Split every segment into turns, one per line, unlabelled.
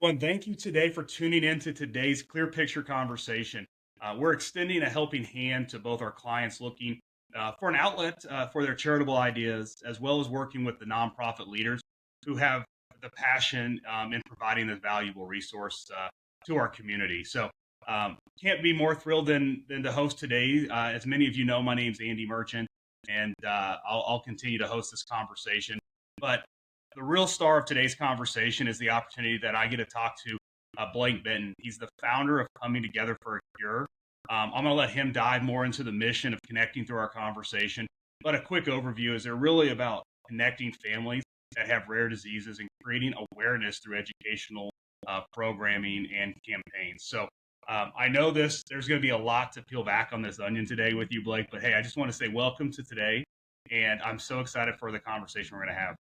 Well, and thank you today for tuning in to today's Clear Picture conversation. We're extending a helping hand to both our clients looking for an outlet for their charitable ideas, as well as working with the nonprofit leaders who have the passion in providing this valuable resource to our community. So, can't be more thrilled than to host today. As many of you know, my name's Andy Merchant, and I'll continue to host this conversation. But the real star of today's conversation is the opportunity that I get to talk to Blake Benton. He's the founder of Coming Together for a Cure. I'm going to let him dive more into the mission of connecting through our conversation. But a quick overview is they're really about connecting families that have rare diseases and creating awareness through educational programming and campaigns. So I know there's going to be a lot to peel back on this onion today with you, Blake. But hey, I just want to say welcome to today. And I'm so excited for the conversation we're going to have.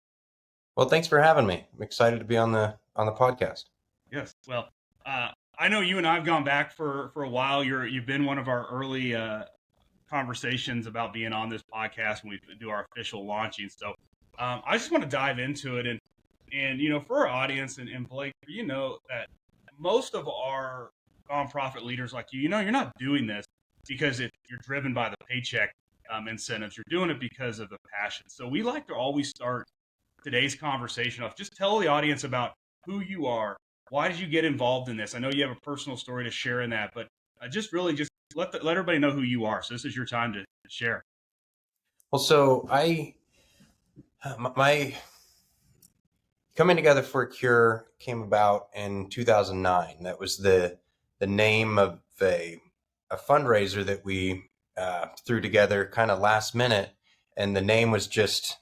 Well, thanks for having me. I'm excited to be on the podcast.
Yes. Well, I know you and I've gone back for a while. You've been one of our early conversations about being on this podcast when we do our official launching. So I just want to dive into it and for our audience and Blake, that most of our nonprofit leaders like you're not doing this because you're driven by the paycheck incentives. You're doing it because of the passion. So we like to always start today's conversation off. Just tell the audience about who you are. Why did you get involved in this? I know you have a personal story to share in that, but just let everybody know who you are. So this is your time to share.
Well, so my Coming Together for a Cure came about in 2009. That was the name of a fundraiser that we threw together kind of last minute, and the name was just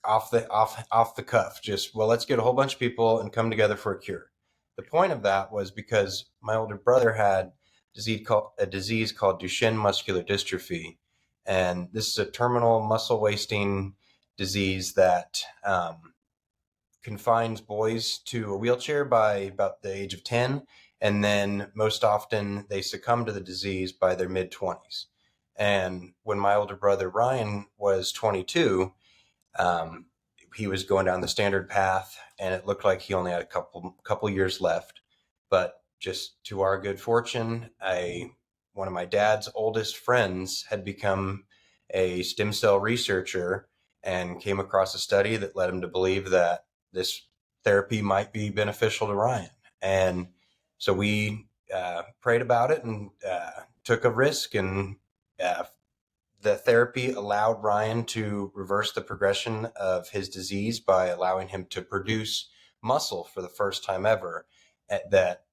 off the cuff. Just, well, let's get a whole bunch of people and come together for a cure. The point of that was because my older brother had a disease called Duchenne muscular dystrophy, and this is a terminal muscle wasting disease that confines boys to a wheelchair by about the age of 10, and then most often they succumb to the disease by their mid-20s. And when my older brother Ryan was 22, he was going down the standard path, and it looked like he only had a couple years left. But just to our good fortune, one of my dad's oldest friends had become a stem cell researcher and came across a study that led him to believe that this therapy might be beneficial to Ryan. And so we prayed about it and took a risk, and the therapy allowed Ryan to reverse the progression of his disease by allowing him to produce muscle for the first time ever. That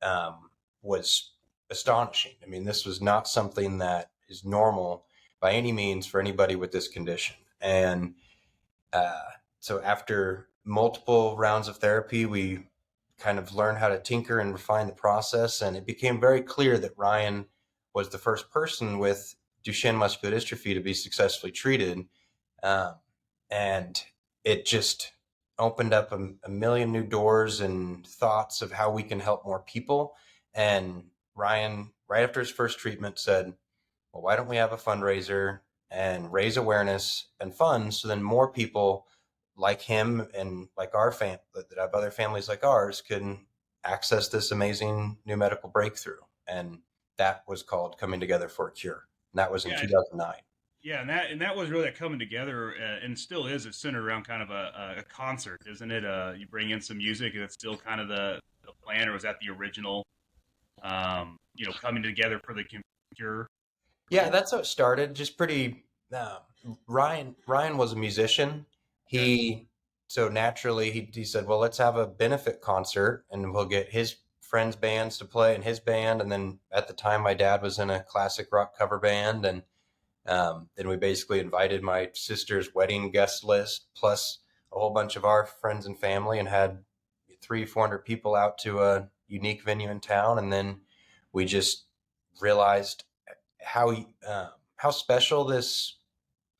was astonishing. I mean, this was not something that is normal by any means for anybody with this condition. And so after multiple rounds of therapy, we kind of learned how to tinker and refine the process. And it became very clear that Ryan was the first person with Duchenne muscular dystrophy to be successfully treated. And it just opened up a million new doors and thoughts of how we can help more people. And Ryan, right after his first treatment, said, well, why don't we have a fundraiser and raise awareness and funds so then more people like him and like our family that have other families like ours can access this amazing new medical breakthrough. And that was called Coming Together for a Cure. And that was in 2009.
Yeah, and that was really coming together, and still is. It's centered around kind of a concert, isn't it? You bring in some music, and it's still kind of the plan, or was that the original? Coming together for the cure.
Yeah, that's how it started. Just pretty. Ryan was a musician. So naturally he said, well, let's have a benefit concert, and we'll get his friends' bands to play in his band. And then at the time, my dad was in a classic rock cover band, and then we basically invited my sister's wedding guest list plus a whole bunch of our friends and family, and had 300-400 people out to a unique venue in town. And then we just realized how special this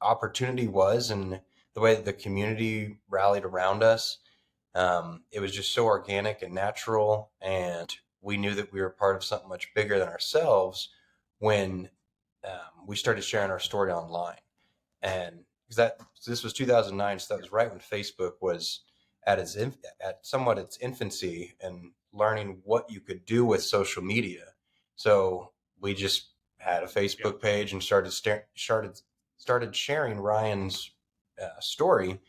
opportunity was, and the way that the community rallied around us. It was just so organic and natural, and we knew that we were part of something much bigger than ourselves when we started sharing our story online. And this was 2009, so that was right when Facebook was at somewhat its infancy, and learning what you could do with social media. So we just had a
Yep.
Facebook page and started sharing Ryan's story,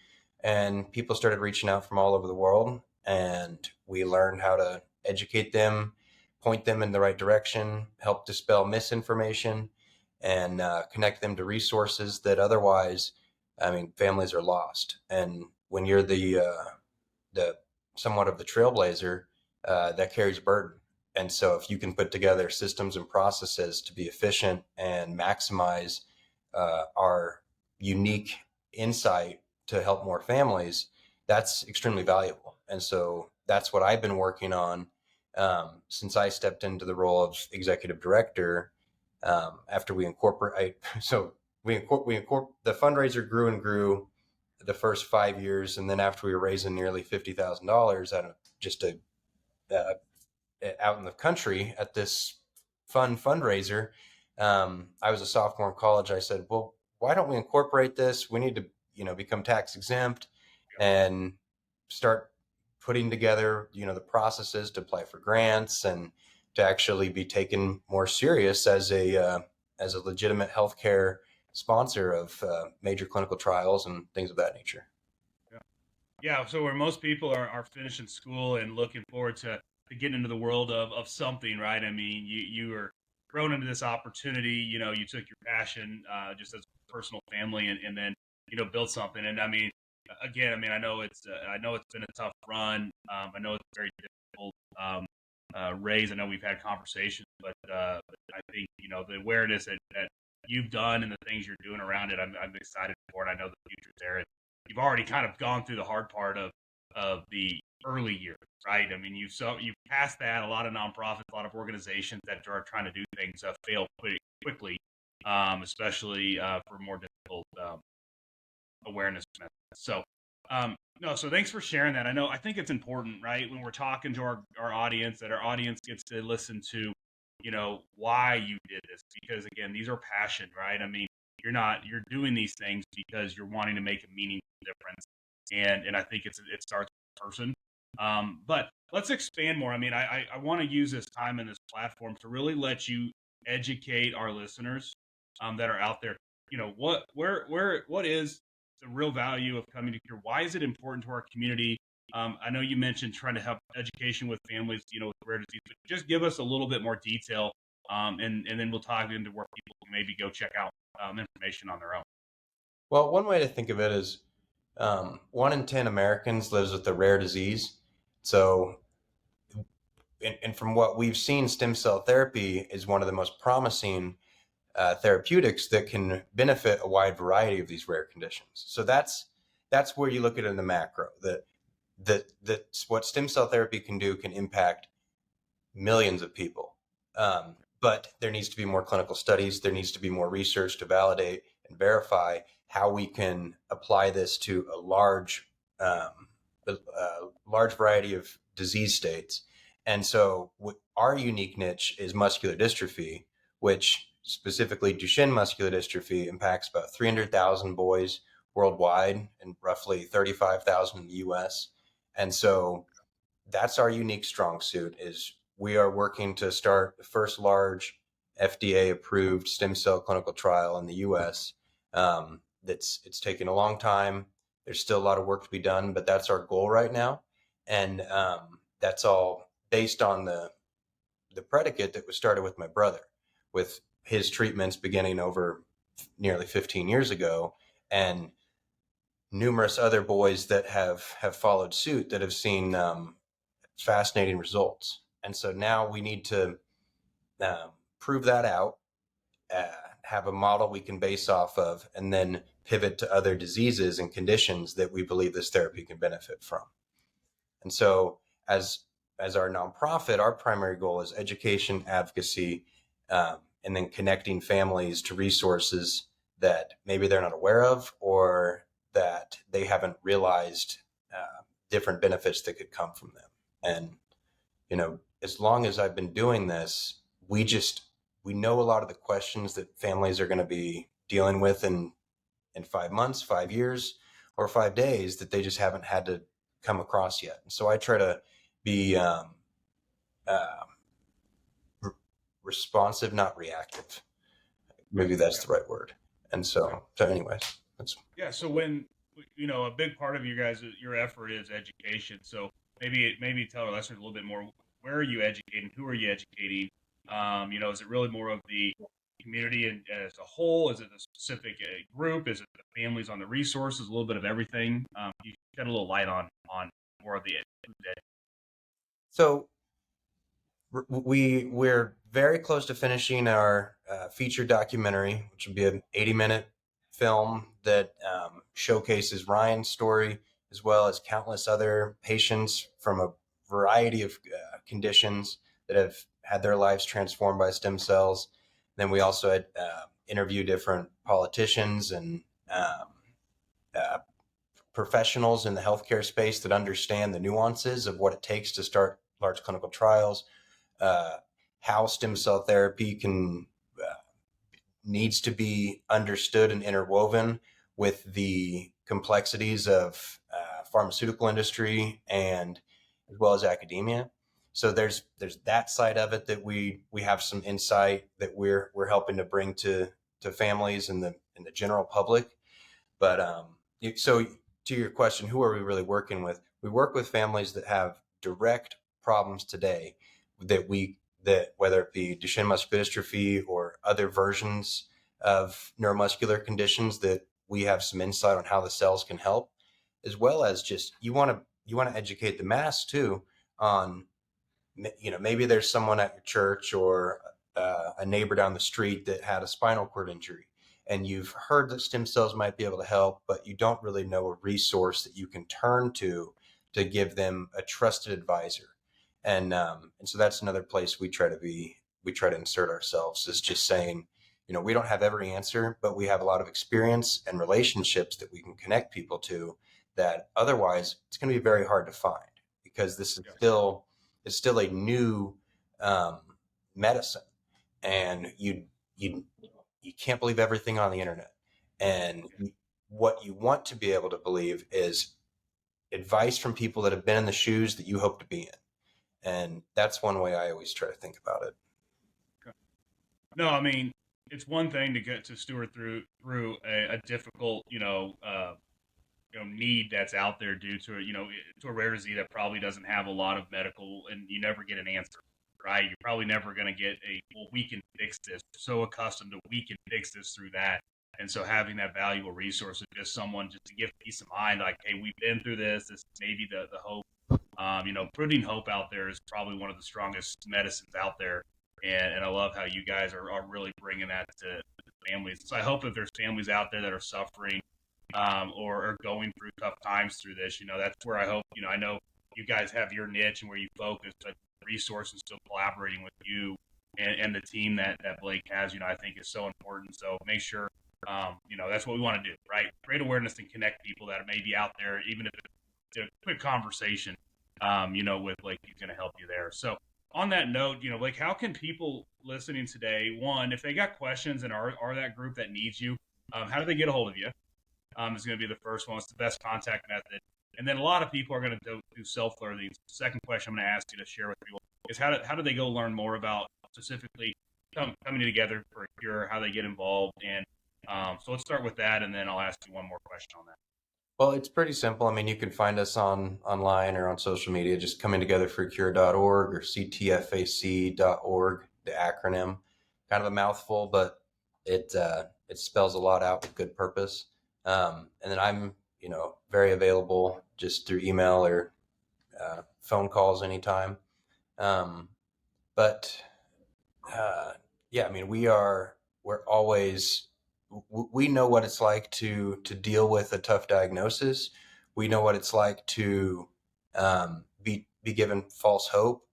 and people started reaching out from all over the world, and we learned how to educate them, point them in the right direction, help dispel misinformation, and connect them to resources that otherwise, I mean, families are lost. And when you're the somewhat of the trailblazer, that carries burden. And so if you can put together systems and processes to be efficient and maximize our unique insight to help more families, that's extremely valuable. And so that's what I've been working on since I stepped into the role of executive director. After we incorporate, so the fundraiser grew and grew the first 5 years, and then after we were raising nearly $50,000 out of just uh, out in the country at this fun fundraiser, I was a sophomore in college. I said, "Well, why don't we incorporate this? We need to, become tax exempt and start putting together, the processes to apply for grants and to actually be taken more serious as a legitimate healthcare sponsor of major clinical trials and things of that nature."
Yeah. Yeah. So where most people are finishing school and looking forward to getting into the world of something, right? I mean, you were thrown into this opportunity. You took your passion just as a personal family, and then build something. And I mean, again, I mean, I know it's been a tough run. I know it's very difficult. Raise. I know we've had conversations, but I think the awareness that you've done and the things you're doing around it, I'm excited for it. I know the future's there. You've already kind of gone through the hard part of the early years, right? I mean, you've passed that. A lot of nonprofits, a lot of organizations that are trying to do things fail pretty quickly, especially for more difficult awareness methods. So, no, so thanks for sharing that. I think it's important, right, when we're talking to our audience, that our audience gets to listen to, why you did this, because again, these are passion, right? I mean, you're doing these things because you're wanting to make a meaningful difference, and I think it starts with a person. But let's expand more. I mean, I want to use this time in this platform to really let you educate our listeners that are out there. What is the real value of coming to Cure? Why is it important to our community? I know you mentioned trying to help education with families, with rare disease, but just give us a little bit more detail, and then we'll talk into where people can maybe go check out information on their own.
Well, one way to think of it is 1 in 10 Americans lives with a rare disease. So, and from what we've seen, stem cell therapy is one of the most promising therapeutics that can benefit a wide variety of these rare conditions. So that's where you look at it in the macro. That what stem cell therapy can do can impact millions of people. But there needs to be more clinical studies. There needs to be more research to validate and verify how we can apply this to a large variety of disease states. And so our unique niche is muscular dystrophy, which specifically Duchenne muscular dystrophy impacts about 300,000 boys worldwide and roughly 35,000 in the US. And so that's our unique strong suit is we are working to start the first large FDA approved stem cell clinical trial in the US. It's taken a long time. There's still a lot of work to be done, but that's our goal right now. And that's all based on the predicate that was started with my brother, with his treatments beginning over nearly 15 years ago, and numerous other boys that have followed suit that have seen fascinating results. And so now we need to prove that out, uh, have a model we can base off of, and then pivot to other diseases and conditions that we believe this therapy can benefit from. And so, as our nonprofit, our primary goal is education, advocacy, and then connecting families to resources that maybe they're not aware of or that they haven't realized different benefits that could come from them. And as long as I've been doing this, we know a lot of the questions that families are going to be dealing with in 5 months, 5 years, or 5 days that they just haven't had to come across yet. And so I try to be uh, responsive, not reactive. Maybe that's the right word. And so anyways, that's
Yeah. So when a big part of your effort is education. So maybe tell our listeners a little bit more. Where are you educating? Who are you educating? Is it really more of the community as a whole? Is it a specific group? Is it the families on the resources? A little bit of everything. You shed a little light on more of the.
so we're very close to finishing our feature documentary, which will be an 80-minute film that showcases Ryan's story as well as countless other patients from a variety of conditions that have had their lives transformed by stem cells. Then we also had interview different politicians and uh, professionals in the healthcare space that understand the nuances of what it takes to start large clinical trials, uh, how stem cell therapy can needs to be understood and interwoven with the complexities of pharmaceutical industry and as well as academia. So there's that side of it that we have some insight that we're helping to bring to families and the general public. But so to your question, who are we really working with? We work with families that have direct problems today that whether it be Duchenne muscular dystrophy or other versions of neuromuscular conditions that we have some insight on how the cells can help, as well as just you want to educate the mass too on maybe there's someone at your church or a neighbor down the street that had a spinal cord injury and you've heard that stem cells might be able to help, but you don't really know a resource that you can turn to give them a trusted advisor. And so that's another place we try to insert ourselves, is just saying, we don't have every answer, but we have a lot of experience and relationships that we can connect people to that otherwise it's going to be very hard to find, because this is still a new um, medicine, and you can't believe everything on the internet. And what you want to be able to believe is advice from people that have been in the shoes that you hope to be in. And that's one way I always try to think about it.
No, I mean, it's one thing to get to steward through a difficult, need that's out there due to to a rare disease that probably doesn't have a lot of medical, and you never get an answer, right? You're probably never going to get well, we can fix this. We're so accustomed to we can fix this through that. And so having that valuable resource of just someone just to give peace of mind, like, hey, we've been through this. This may be the hope. Putting hope out there is probably one of the strongest medicines out there. And I love how you guys are really bringing that to families. So I hope that there's families out there that are suffering or are going through tough times through this. That's where I hope, I know you guys have your niche and where you focus, but resources still collaborating with you and the team that Blake has, I think is so important. So make sure, that's what we want to do, right? Create awareness and connect people that may be out there, even if it's a quick conversation, with Blake, he's going to help you there. So on that note, Blake, how can people listening today, one, if they got questions and are that group that needs you, how do they get a hold of you? Is going to be the first one. It's the best contact method. And then a lot of people are going to do self-learning. The second question I'm going to ask you to share with people is how do they go learn more about specifically coming together for a cure, how they get involved. And so let's start with that, and then I'll ask you one more question on that.
Well, it's pretty simple. I mean, you can find us online or on social media, just comingtogetherforcure.org or ctfac.org, the acronym. Kind of a mouthful, but it spells a lot out with good purpose. And then I'm, very available just through email or phone calls anytime. But yeah, I mean, we're always, we know what it's like to deal with a tough diagnosis. We know what it's like to be given false hope.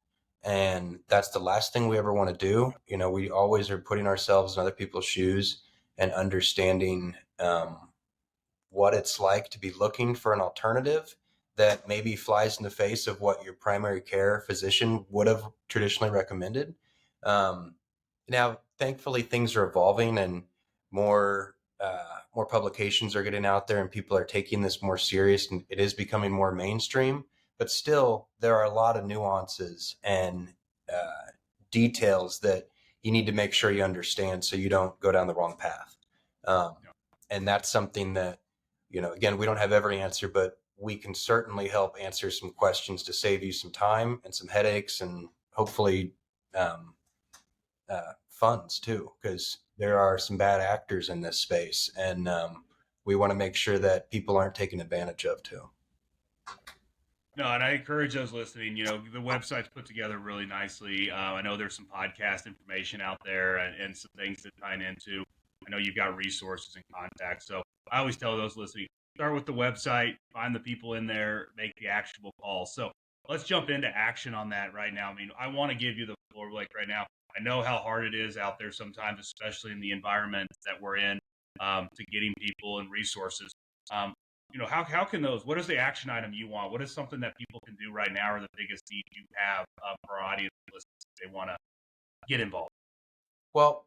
And that's the last thing we ever want to do. We always are putting ourselves in other people's shoes and understanding what it's like to be looking for an alternative that maybe flies in the face of what your primary care physician would have traditionally recommended. Now, thankfully, things are evolving and more publications are getting out there and people are taking this more serious, and it is becoming more mainstream. But still, there are a lot of nuances and details that you need to make sure you understand so you don't go down the wrong path. Um, and that's something that, again, we don't have every answer, but we can certainly help answer some questions to save you some time and some headaches and hopefully um, funds too, because there are some bad actors in this space. And we want to make sure that people aren't taken advantage of too.
No, and I encourage those listening. The website's put together really nicely. I know there's some podcast information out there and some things to tie into. I know you've got resources and contacts. So I always tell those listening, start with the website, find the people in there, make the actionable calls. So let's jump into action on that right now. I mean, I want to give you the floor, Blake, right now. I know how hard it is out there sometimes, especially in the environment that we're in, to getting people and resources. Um, how can those, what is the action item you want? What is something that people can do right now or the biggest need you have for our audience if they want to get involved?
Well,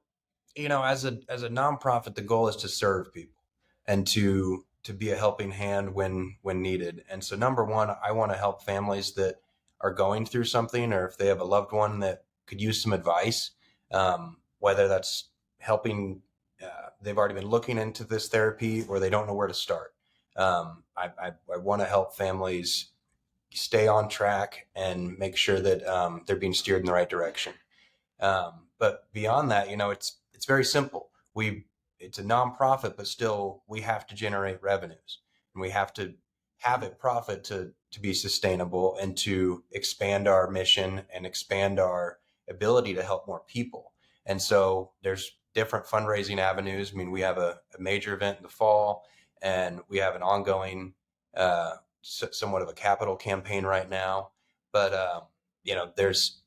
as a nonprofit, the goal is to serve people and to be a helping hand when needed. And so, number one, I want to help families that are going through something, or if they have a loved one that could use some advice, whether that's helping. They've already been looking into this therapy, or they don't know where to start. I want to help families stay on track and make sure that they're being steered in the right direction. But beyond that, it's very simple. It's a nonprofit, but still we have to generate revenues, and we have to have it profit to be sustainable and to expand our mission and expand our ability to help more people. And so there's different fundraising avenues. I mean, we have a major event in the fall, and we have an ongoing, somewhat of a capital campaign right now. But there's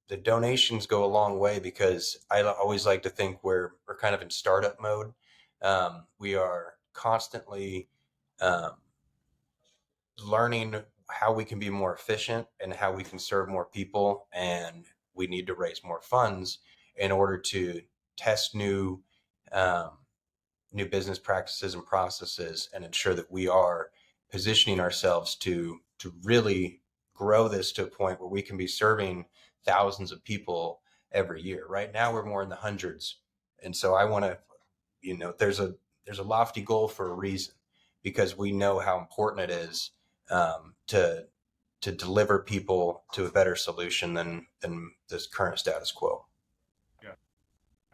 the donations go a long way, because I always like to think we're kind of in startup mode. We are constantly um, learning how we can be more efficient and how we can serve more people, and we need to raise more funds in order to test um, new business practices and processes and ensure that we are positioning ourselves to really grow this to a point where we can be serving thousands of people every year. Right now we're more in the hundreds. And so I want to, there's a lofty goal for a reason, because we know how important it is to deliver people to a better solution than this current status quo.
Yeah.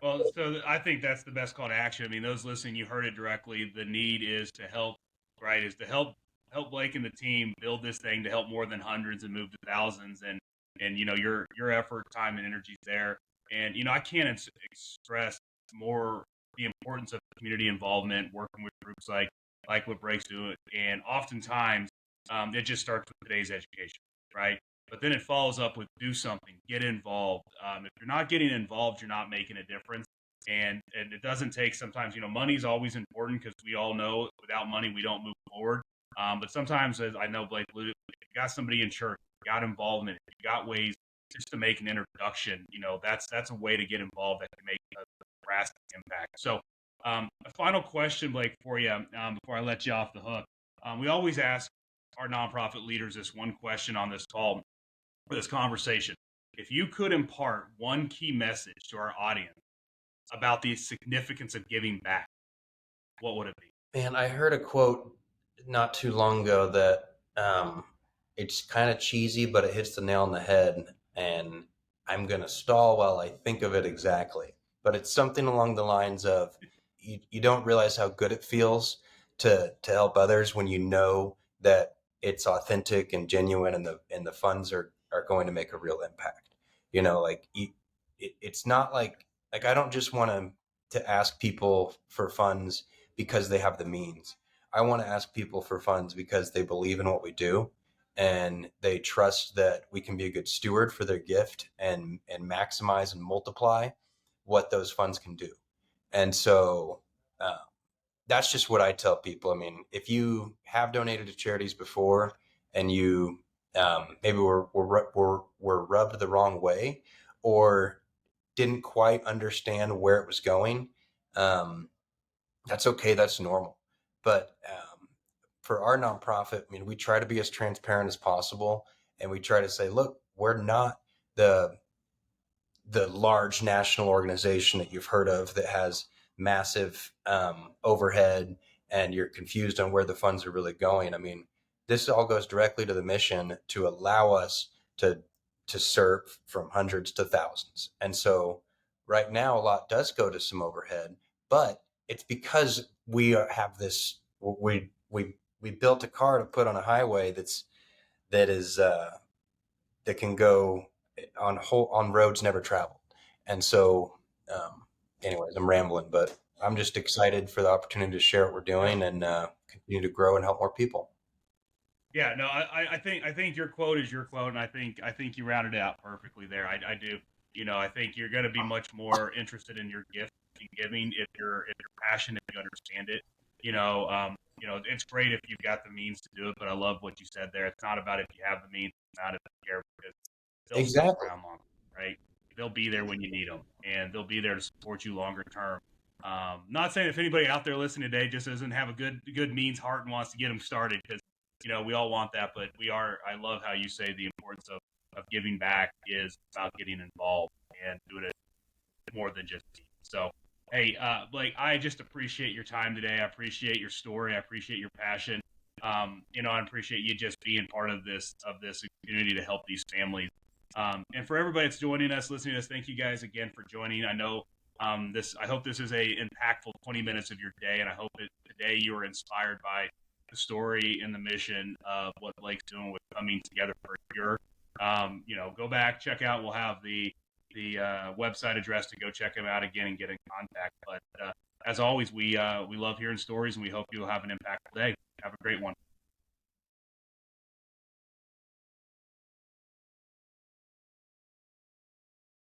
Well, so I think that's the best call to action. I mean, those listening, you heard it directly. The need is to help, right? Is to help Blake and the team build this thing to help more than hundreds and move to thousands. And your effort, time, and energy is there. And I can't express more the importance of community involvement, working with groups like what Blake's doing. And oftentimes, it just starts with today's education, right? But then it follows up with do something, get involved. If you're not getting involved, you're not making a difference. And it doesn't take sometimes, money's always important, because we all know without money, we don't move forward. But sometimes, as I know Blake alluded, if you got somebody in church, you got involvement, if you got ways just to make an introduction, that's a way to get involved that can make a drastic impact. So a final question, Blake, for you, before I let you off the hook. We always ask our nonprofit leaders this one question on this call, for this conversation. If you could impart one key message to our audience about the significance of giving back, what would it be?
Man, I heard a quote not too long ago that it's kind of cheesy, but it hits the nail on the head. And I'm going to stall while I think of it exactly. But it's something along the lines of you don't realize how good it feels to help others when you know that it's authentic and genuine, and the funds are going to make a real impact. It's not like I don't just want to ask people for funds because they have the means. I want to ask people for funds because they believe in what we do, and they trust that we can be a good steward for their gift and maximize and multiply what those funds can do. And so that's just what I tell people. I mean, if you have donated to charities before and you maybe were rubbed the wrong way, or didn't quite understand where it was going, um, that's okay. That's normal. But for our nonprofit, we try to be as transparent as possible, and we try to say, look, we're not the the large national organization that you've heard of that has massive overhead, and you're confused on where the funds are really going. I mean, this all goes directly to the mission to allow us to serve from hundreds to thousands. And so right now, a lot does go to some overhead, but it's because have this. We built a car to put on a highway that is that can go on roads never traveled. And so, um, anyways, I'm rambling, but I'm just excited for the opportunity to share what we're doing and continue to grow and help more people.
Yeah, no, I think your quote is your quote, and I think you rounded it out perfectly there. I do. I think you're going to be much more interested in your gift and giving if you're passionate, if you understand it. It's great if you've got the means to do it, but I love what you said there. It's not about if you have the means, it's not if you care, because they'll stick
Exactly.
around longer, right? They'll be there when you need them, and they'll be there to support you longer term. Not saying if anybody out there listening today just doesn't have a good means heart and wants to get them started, because we all want that, but I love how you say the importance of giving back is about getting involved and doing it more than just me. So, hey, Blake, I just appreciate your time today. I appreciate your story. I appreciate your passion. I appreciate you just being part of this community to help these families. And for everybody that's joining us, listening to us, thank you guys again for joining. I know I hope this is a impactful 20 minutes of your day, and I hope that today you were inspired by the story and the mission of what Blake's doing with Coming Together for a Cure. Go back, check out. We'll have the website address to go check him out again and get in contact. But as always, we love hearing stories, and we hope you'll have an impactful day. Have a great one.